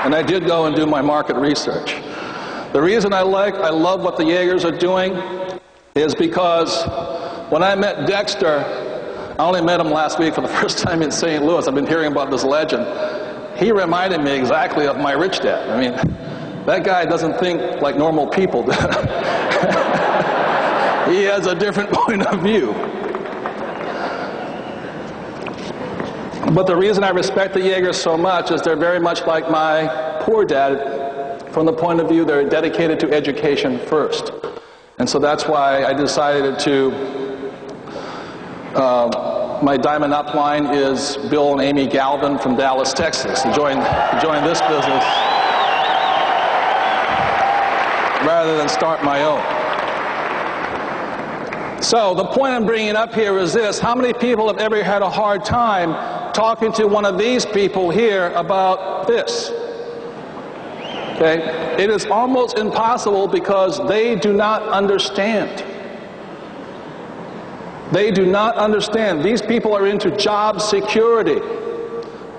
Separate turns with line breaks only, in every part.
And I did go and do my market research. The reason I love what the Jaegers are doing is because when I met Dexter, I only met him last week for the first time in St. Louis. I've been hearing about this legend. He reminded me exactly of my rich dad. I mean, that guy doesn't think like normal people do. He has a different point of view. But the reason I respect the Jaegers so much is they're very much like my poor dad from the point of view they're dedicated to education first. And so that's why I decided to, my diamond upline is Bill and Amy Galvin from Dallas, Texas, to join this business rather than start my own. So the point I'm bringing up here is this: how many people have ever had a hard time talking to one of these people here about this? Okay? It is almost impossible because they do not understand. They do not understand. These people are into job security.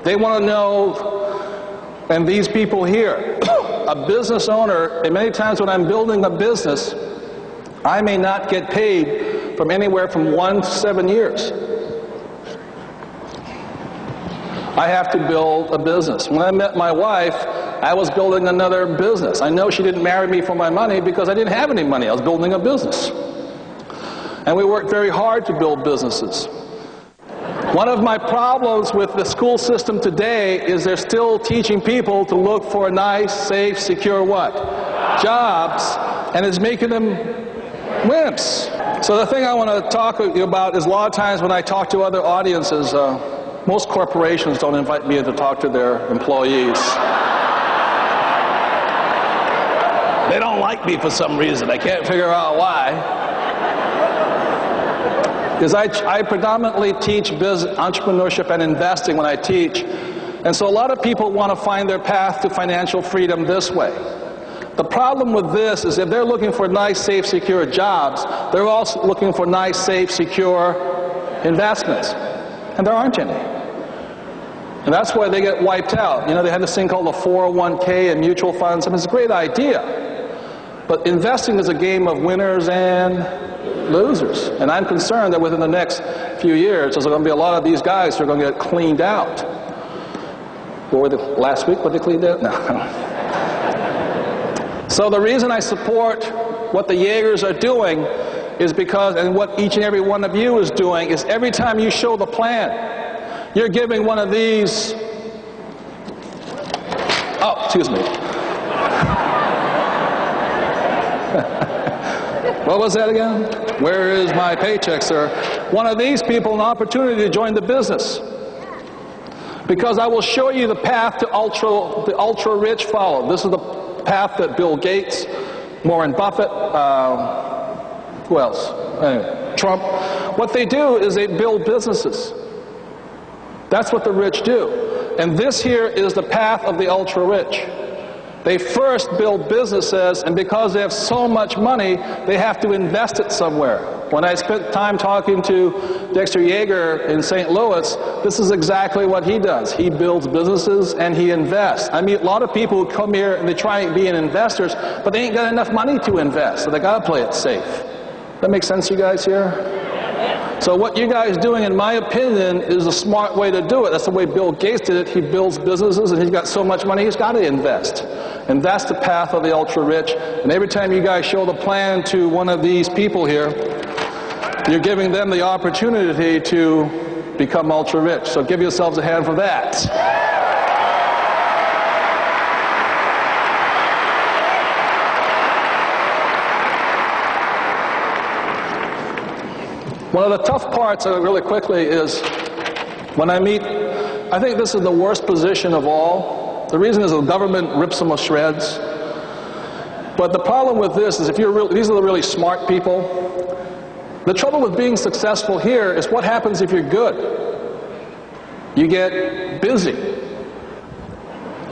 They want to know, and these people here, a business owner, and many times when I'm building a business, I may not get paid from anywhere from 1 to 7 years. I have to build a business. When I met my wife, I was building another business. I know she didn't marry me for my money because I didn't have any money. I was building a business. And we worked very hard to build businesses. One of my problems with the school system today is they're still teaching people to look for nice, safe, secure what? Jobs. And it's making them wimps. So the thing I want to talk to you about is a lot of times when I talk to other audiences, most corporations don't invite me in to talk to their employees. They don't like me for some reason. I can't figure out why. Because I predominantly teach entrepreneurship and investing when I teach. And so a lot of people want to find their path to financial freedom this way. The problem with this is if they're looking for nice, safe, secure jobs, they're also looking for nice, safe, secure investments. And there aren't any. And that's why they get wiped out. You know, they have this thing called the 401k and mutual funds, and it's a great idea. But investing is a game of winners and losers. And I'm concerned that within the next few years, there's going to be a lot of these guys who are going to get cleaned out. What were they, last week, what they cleaned out? No. So the reason I support what the Jaegers are doing is because, and what each and every one of you is doing, is every time you show the plan, you're giving one of these, oh, excuse me. What was that again? Where is my paycheck, sir? One of these people an opportunity to join the business. Because I will show you the path to the ultra rich follow. This is the path that Bill Gates, Warren Buffett, who else? Anyway, Trump. What they do is they build businesses. That's what the rich do. And this here is the path of the ultra rich. They first build businesses, and because they have so much money, they have to invest it somewhere. When I spent time talking to Dexter Jaeger in St. Louis, this is exactly what he does. He builds businesses and he invests. I meet a lot of people who come here and they try and be investors, but they ain't got enough money to invest, so they gotta play it safe. That makes sense, you guys here? So what you guys doing, in my opinion, is a smart way to do it. That's the way Bill Gates did it. He builds businesses and he's got so much money, he's got to invest. And that's the path of the ultra-rich. And every time you guys show the plan to one of these people here, you're giving them the opportunity to become ultra-rich. So give yourselves a hand for that. One of the tough parts, really quickly, is when I meet, I think this is the worst position of all. The reason is the government rips them to shreds. But the problem with this is if you're these are the really smart people. The trouble with being successful here is what happens if you're good. You get busy.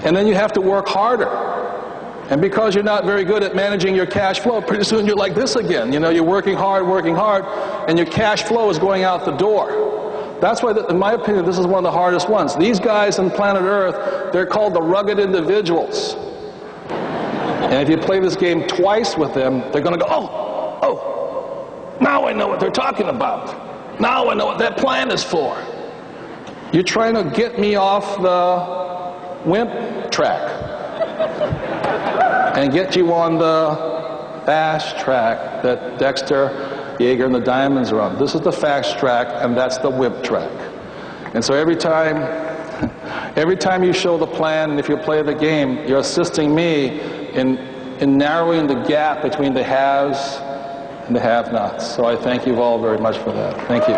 And then you have to work harder. And because you're not very good at managing your cash flow, pretty soon you're like this again. You know, you're working hard, and your cash flow is going out the door. That's why, in my opinion, this is one of the hardest ones. These guys on planet Earth, they're called the rugged individuals. And if you play this game twice with them, they're going to go, oh, now I know what they're talking about. Now I know what that plan is for. You're trying to get me off the wimp track and get you on the fast track that Dexter, Yeager, and the Diamonds are on. This is the fast track, and that's the wimp track. And so every time you show the plan, and if you play the game, you're assisting me in narrowing the gap between the haves and the have-nots. So I thank you all very much for that. Thank you.